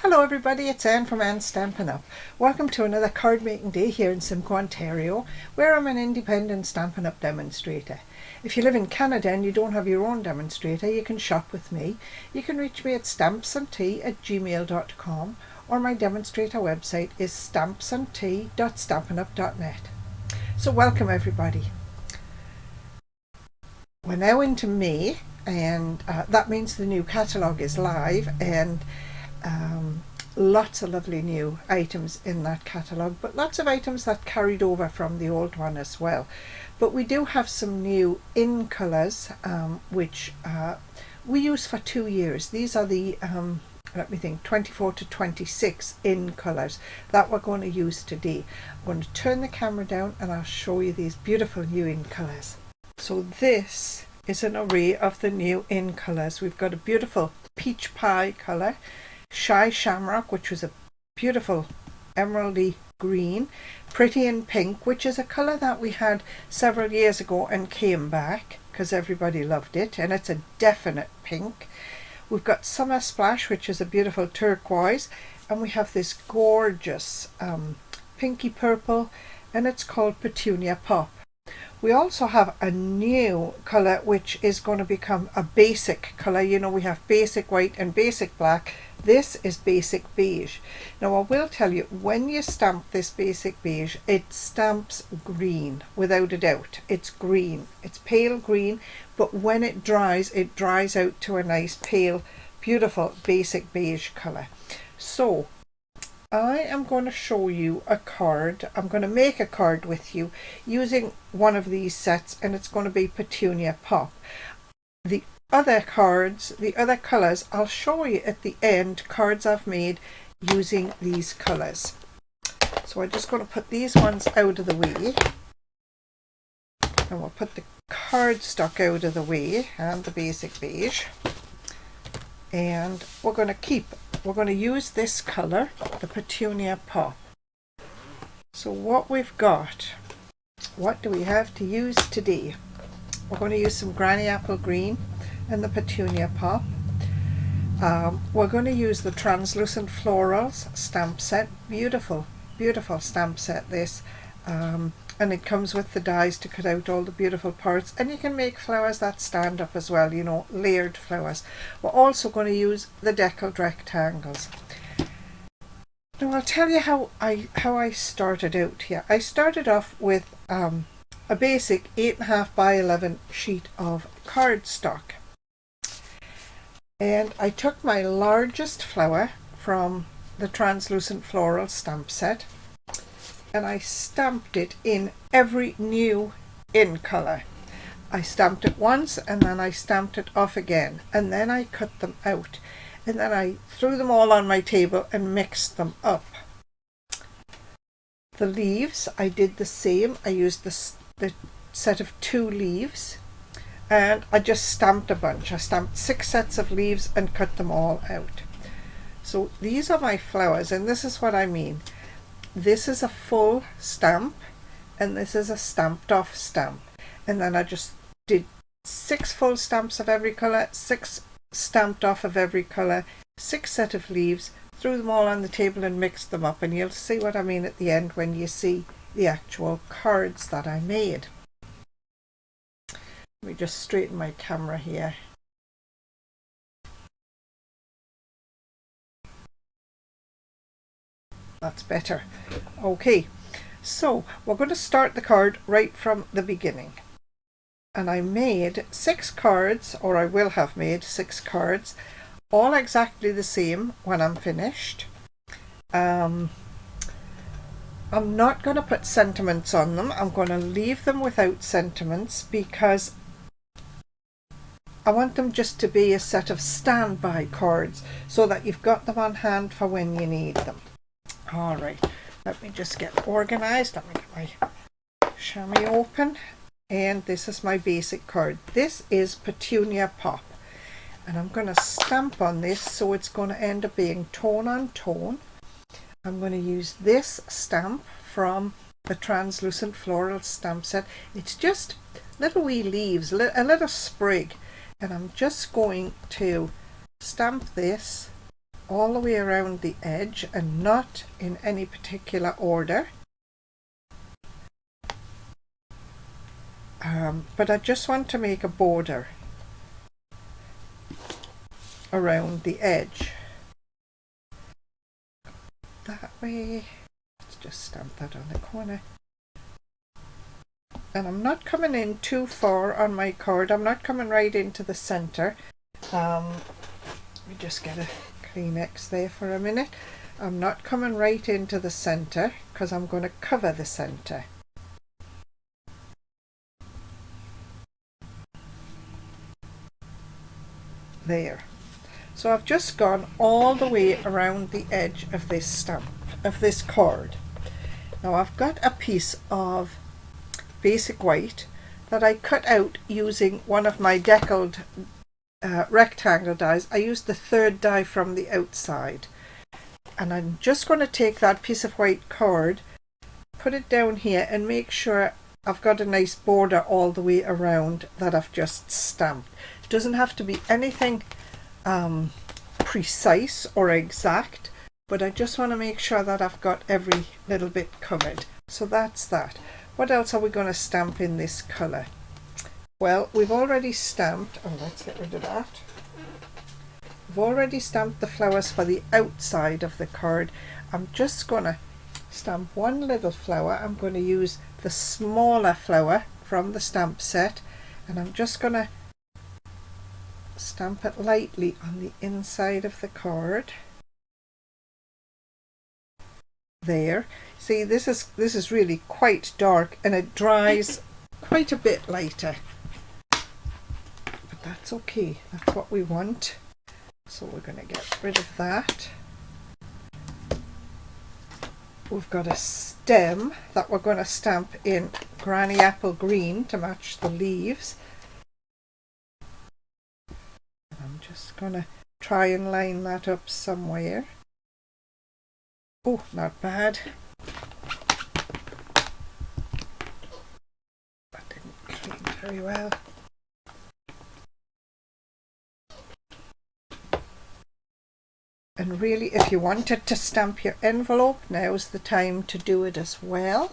Hello everybody, it's Anne from Anne's Stampin' Up. Welcome to another card making day here in Simcoe, Ontario, where I'm an independent Stampin' Up demonstrator. If you live in Canada and you don't have your own demonstrator, you can shop with me. You can reach me at stampsandtea@gmail.com, or my demonstrator website is stampsandtea.stampinup.net. So welcome everybody. We're now into May, and that means the new catalogue is live, and lots of lovely new items in that catalogue, but lots of items that carried over from the old one as well. But we do have some new in colours which we use for 2 years. These are the 24 to 26 in colours that we're going to use today. I'm going to turn the camera down and I'll show you these beautiful new in colours. So this is an array of the new in colours. We've got a beautiful peach pie colour, Shy Shamrock, which was a beautiful emeraldy green, Pretty in Pink, which is a colour that we had several years ago and came back because everybody loved it, and it's a definite pink. We've got Summer Splash, which is a beautiful turquoise, and we have this gorgeous pinky purple, and it's called Petunia Pop. We also have a new colour which is going to become a basic colour. You know, we have basic white and basic black. This is basic beige. Now I will tell you, when you stamp this basic beige, it stamps green without a doubt. It's green, it's pale green, but when it dries out to a nice pale, beautiful basic beige colour. So I am going to show you a card. I'm going to make a card with you using one of these sets, and it's going to be Petunia Pop. The other cards, the other colours, I'll show you at the end, cards I've made using these colours. So I'm just going to put these ones out of the way, and we'll put the cardstock out of the way and the basic beige, and we're going to use this colour, the Petunia Pop. So what do we have to use today? We're going to use some Granny Apple Green and the Petunia Pop. We're going to use the Translucent Florals stamp set. Beautiful, beautiful stamp set this. And it comes with the dies to cut out all the beautiful parts, and you can make flowers that stand up as well, you know, layered flowers. We're also going to use the deckled rectangles. Now I'll tell you how I started out here. I started off with a basic 8.5 by 11 sheet of cardstock, and I took my largest flower from the Translucent Floral stamp set, and I stamped it in every new in colour. I stamped it once, and then I stamped it off again, and then I cut them out, and then I threw them all on my table and mixed them up. The leaves, I did the same. I used the set of 2 leaves, and I just stamped a bunch. I stamped 6 sets of leaves and cut them all out. So these are my flowers, and this is what I mean. This is a full stamp, and this is a stamped off stamp. And then I just did 6 full stamps of every colour, 6 stamped off of every colour, 6 set of leaves, threw them all on the table and mixed them up. And you'll see what I mean at the end when you see the actual cards that I made. Let me just straighten my camera here. That's better. Okay, so we're going to start the card right from the beginning. And I made 6 cards, or I will have made 6 cards, all exactly the same when I'm finished. I'm not going to put sentiments on them. I'm going to leave them without sentiments because I want them just to be a set of standby cards so that you've got them on hand for when you need them. All right, let me just get organized. Let me get my chamois open, and this is my basic card. This is Petunia Pop, and I'm going to stamp on this, so it's going to end up being tone on tone. I'm going to use this stamp from the Translucent Floral stamp set. It's just little wee leaves, a little sprig, and I'm just going to stamp this all the way around the edge and not in any particular order. But I just want to make a border around the edge. That way. Let's just stamp that on the corner. And I'm not coming in too far on my card. I'm not coming right into the center. Let me just get a Kleenex there for a minute. I'm not coming right into the center because I'm going to cover the center. There. So I've just gone all the way around the edge of this stamp, of this card. Now I've got a piece of basic white that I cut out using one of my deckled rectangle dies. I used the third die from the outside, and I'm just going to take that piece of white card, put it down here and make sure I've got a nice border all the way around that I've just stamped. It doesn't have to be anything precise or exact, but I just want to make sure that I've got every little bit covered. So that's that. What else are we going to stamp in this colour? Well, we've already stamped, oh, let's get rid of that. We've already stamped the flowers for the outside of the card. I'm just going to stamp one little flower. I'm going to use the smaller flower from the stamp set, and I'm just going to stamp it lightly on the inside of the card. There. See, this is really quite dark and it dries quite a bit later. But that's okay. That's what we want. So we're going to get rid of that. We've got a stem that we're going to stamp in Granny Apple Green to match the leaves. I'm just going to try and line that up somewhere. Oh, not bad. That didn't clean very well. And really, if you wanted to stamp your envelope, now's the time to do it as well.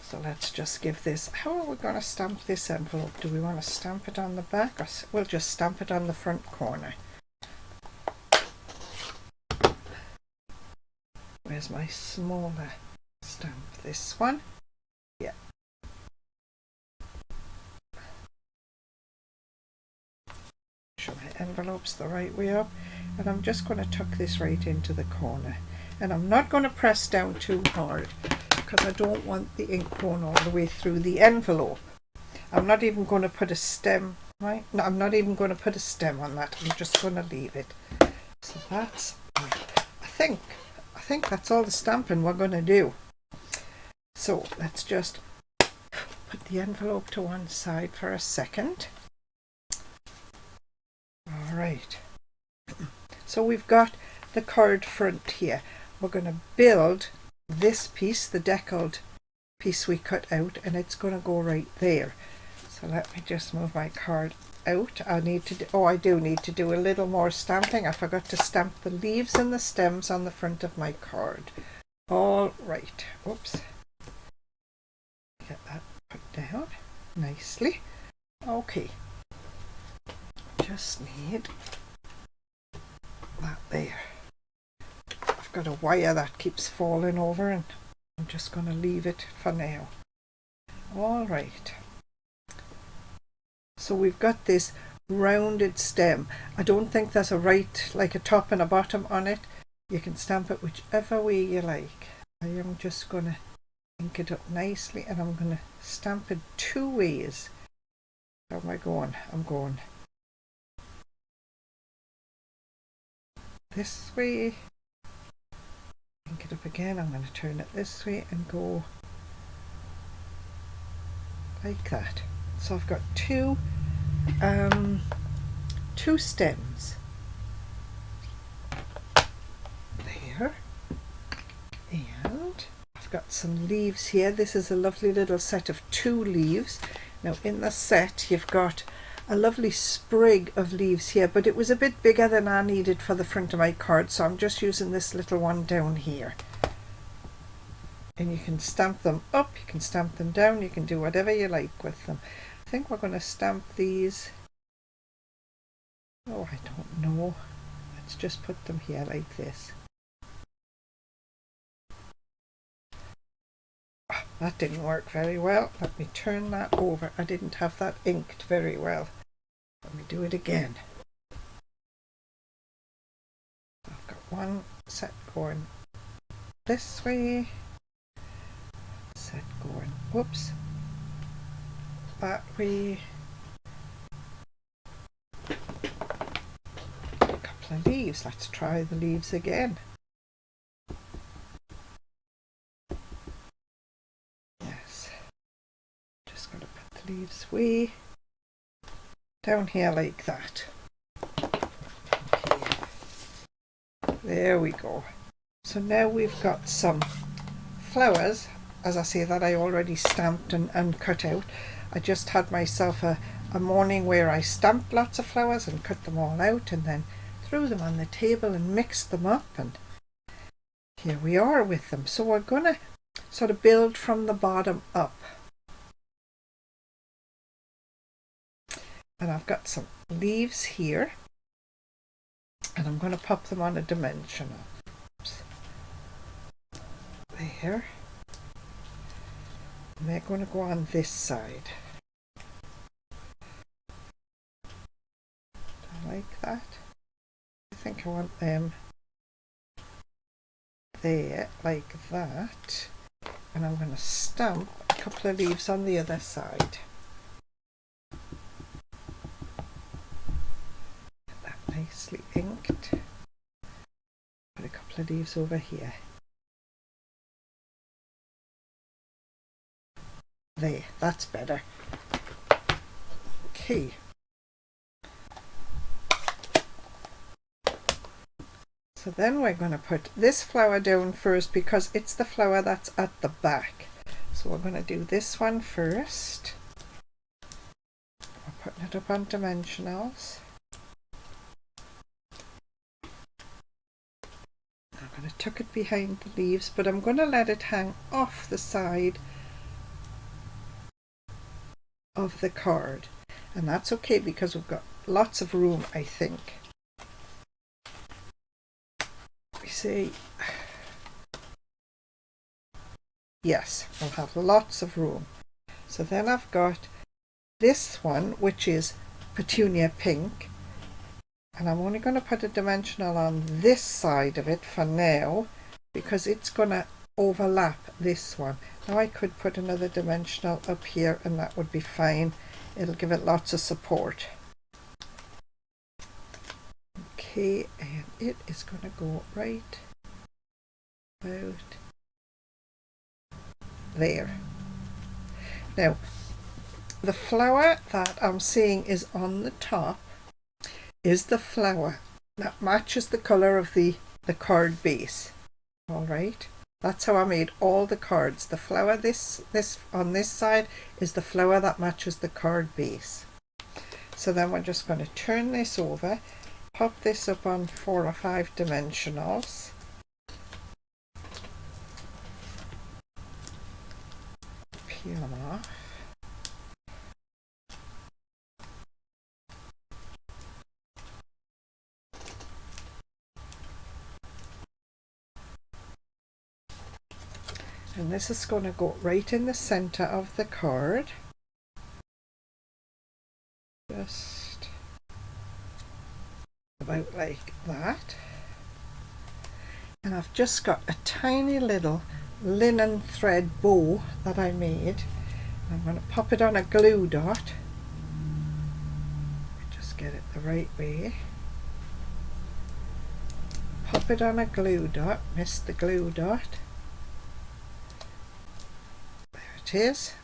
So let's just give this, how are we going to stamp this envelope? Do we want to stamp it on the back, or we'll just stamp it on the front corner? Where's my smaller stamp? This one? Yeah. Sure my envelope's the right way up. And I'm just going to tuck this right into the corner. And I'm not going to press down too hard because I don't want the ink going all the way through the envelope. I'm not even going to put a stem, right? No, I'm not even going to put a stem on that. I'm just going to leave it. So that's, I think that's all the stamping we're going to do. So let's just put the envelope to one side for a second. All right. So we've got the card front here. We're going to build this piece, the deckled piece we cut out, and it's going to go right there. So let me just move my card out. I do need to do a little more stamping. I forgot to stamp the leaves and the stems on the front of my card. All right. Oops. Get that put down nicely. Okay. Just need that there. I've got a wire that keeps falling over and I'm just going to leave it for now. All right. So we've got this rounded stem. I don't think there's a right, like a top and a bottom on it. You can stamp it whichever way you like. I am just going to ink it up nicely and I'm going to stamp it two ways. How am I going? I'm going this way. Ink it up again. I'm going to turn it this way and go like that. So I've got two stems there, and I've got some leaves here. This is a lovely little set of 2 leaves. Now in the set you've got a lovely sprig of leaves here, but it was a bit bigger than I needed for the front of my card, so I'm just using this little one down here. And you can stamp them up, you can stamp them down, you can do whatever you like with them. I think we're going to stamp these. Oh, I don't know. Let's just put them here like this. Oh, that didn't work very well. Let me turn that over. I didn't have that inked very well. Let me do it again. I've got one set going this way. Set going, whoops, that way. A couple of leaves. Let's try the leaves again. Yes, just going to put the leaves way down here like that. Okay. There we go. So now we've got some flowers, as I say, that I already stamped and cut out. I just had myself a morning where I stamped lots of flowers and cut them all out and then threw them on the table and mixed them up, and here we are with them. So we're going to sort of build from the bottom up. And I've got some leaves here and I'm going to pop them on a dimensional. Oops. There. And they're going to go on this side. Like that. I think I want them there like that, and I'm going to stamp a couple of leaves on the other side. Get that nicely inked. Put a couple of leaves over here. There, that's better. Okay. So then we're going to put this flower down first because it's the flower that's at the back. So we're going to do this one first. We're putting it up on dimensionals. I'm going to tuck it behind the leaves, but I'm going to let it hang off the side of the card. And that's okay because we've got lots of room, I think. See, yes, I'll have lots of room. So then I've got this one, which is Petunia Pink, and I'm only going to put a dimensional on this side of it for now because it's going to overlap this one. Now I could put another dimensional up here and that would be fine. It'll give it lots of support. Okay, and it is going to go right about there. Now, the flower that I'm seeing is on the top is the flower that matches the colour of the card base. All right, that's how I made all the cards. The flower this on this side is the flower that matches the card base. So then we're just going to turn this over. Pop this up on 4 or 5 dimensionals. Peel them off. And this is going to go right in the center of the card. Just about like that. And I've just got a tiny little linen thread bow that I made. I'm going to pop it on a glue dot. Just get it the right way. Pop it on a glue dot. Missed the glue dot. There it is.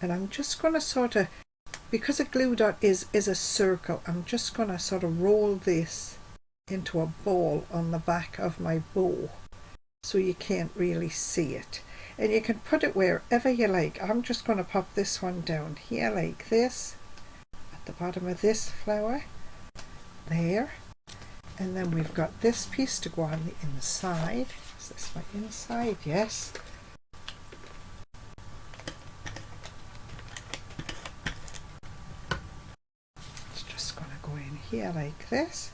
And I'm just going to sort of, because a glue dot is a circle, I'm just going to sort of roll this into a ball on the back of my bow so you can't really see it. and you can put it wherever you like. I'm just going to pop this one down here like this at the bottom of this flower there, and then we've got this piece to go on the inside. Is this my inside? Yes. It's just going to go in here like this.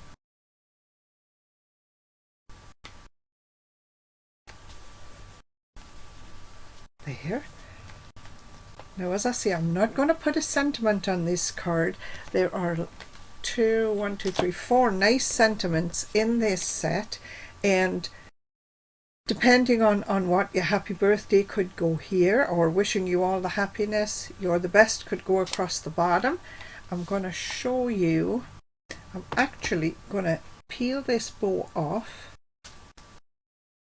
There. Now, as I say, I'm not going to put a sentiment on this card. There are 4 nice sentiments in this set, and depending on what your happy birthday could go here, or wishing you all the happiness, you're the best, could go across the bottom. I'm going to show you. I'm actually going to peel this bow off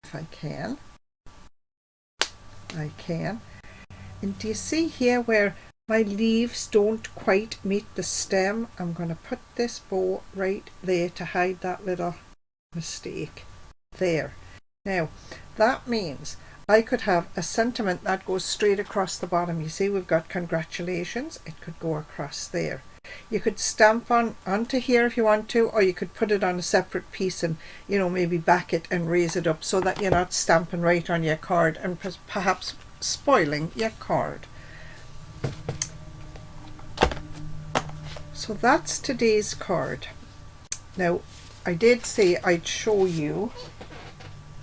if I can. I can. And do you see here where my leaves don't quite meet the stem? I'm going to put this bow right there to hide that little mistake there. Now that means I could have a sentiment that goes straight across the bottom. You see, we've got congratulations. It could go across there. You could stamp onto here if you want to, or you could put it on a separate piece and, you know, maybe back it and raise it up so that you're not stamping right on your card and perhaps spoiling your card. So that's today's card. Now, I did say I'd show you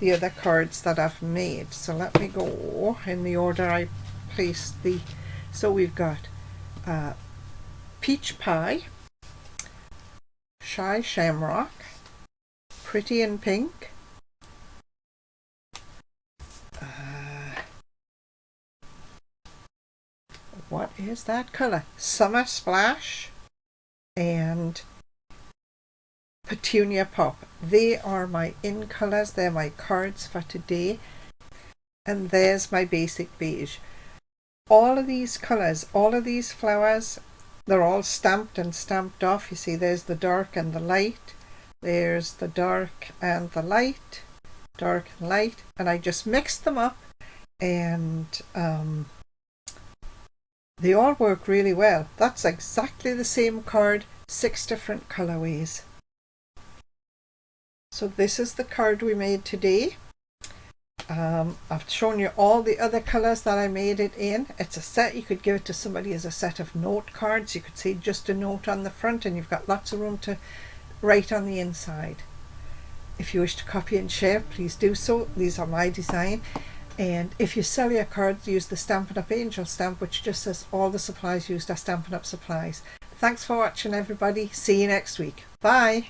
the other cards that I've made, so let me go in the order I placed the. So we've got Peach Pie, Shy Shamrock, Pretty in Pink, what is that colour? Summer Splash, and Petunia Pop. They are my in colours. They're my cards for today. And there's my basic beige. All of these colours, all of these flowers, they're all stamped and stamped off. You see, there's the dark and the light. There's the dark and the light. Dark and light. And I just mixed them up, and they all work really well. That's exactly the same card, 6 different colorways. So this is the card we made today. I've shown you all the other colors that I made it in. It's a set. You could give it to somebody as a set of note cards. You could say just a note on the front, and you've got lots of room to write on the inside. If you wish to copy and share, please do so. These are my design. And if you sell your cards, use the Stampin' Up Angel stamp, which just says all the supplies used are Stampin' Up supplies. Thanks for watching, everybody. See you next week. Bye.